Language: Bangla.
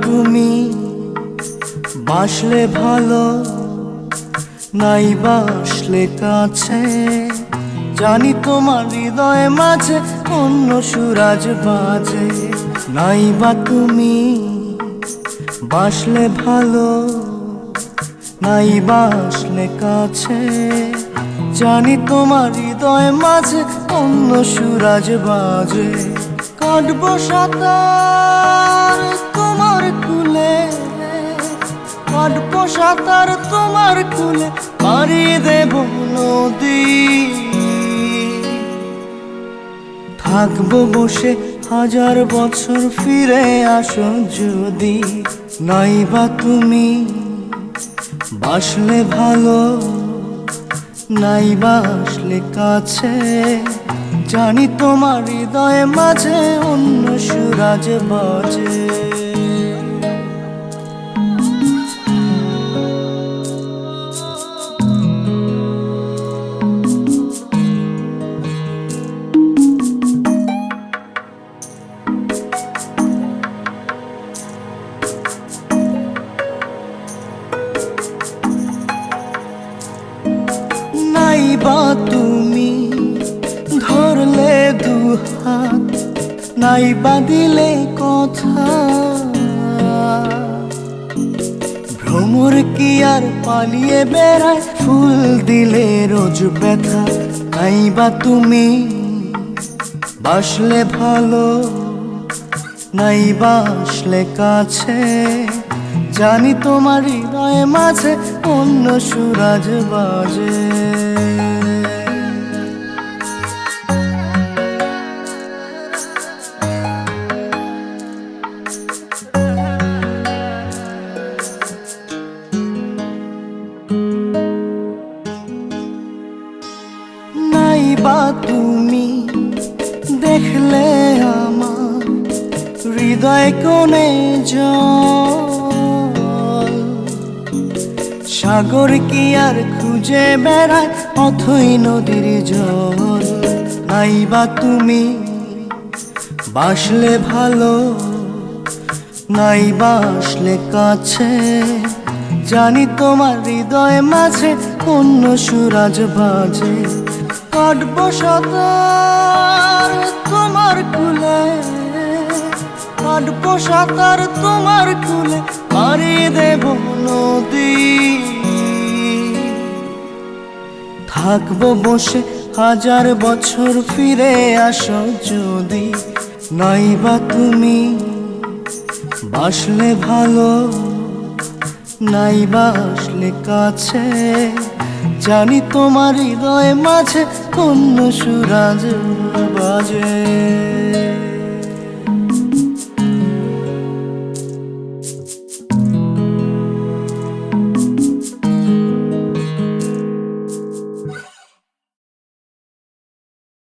তুমি বাসলে ভালো, নাই বাসলে কাছে। জানি তোমার হৃদয়ে মাঝে অন্য সুরাজ বাজে। নাই বা তুমি বাসলে ভালো, নাই বাসলে কাছে। জানি তোমার হৃদয়ে মাঝে অন্য সুরাজ বাজে। কাটবো সাঁতার তোমার কুলে, কাটবো সাঁতার তোমার কুলে, পাড়ি দেব নদী। থাকবো বসে হাজার বছর, ফিরে আসো যদি। নাই বা তুমি বাসলে ভালো, নাই বাসলে কাছে। জানি তোমার হৃদয়ে মাঝে অন্য সুরাজ বাজে। নাই বা তুমি ধরলে দুহাত, নাই বা দিলে কথা। ভ্রমর কি আর পালিয়ে বেড়ায়, ফুল দিলে রোজ ব্যথা। নাই বা তুমি বাসলে ভালো, নাই বাসলে কাছে। জানি তোমার হৃদয়ে মাঝে অন্য সুরাজ বাজে। নাই বা তুমি দেখলে আমার হৃদয় কোণে জল। সাগর কি আর খুঁজে বেড়ায় অথই নদীর জল। নাই বা তুমি বাসলে ভালো, নাই বাসলে কাছে। জানি তোমার হৃদয় মাঝে অন্য সুরাজ বাজে। কাটবো সাঁতার তোমার কুলে, কাটবো সাঁতার তোমার কুলে, পাড়ি দেব নদী। থাকবো বসে হাজার বছর, ফিরে আসো যদি। নাই বা তুমি বাসলে ভালো, নাই বাসলে কাছে। জানি তোমার হৃদয় মাঝে অন্য সুরাজ বাজে।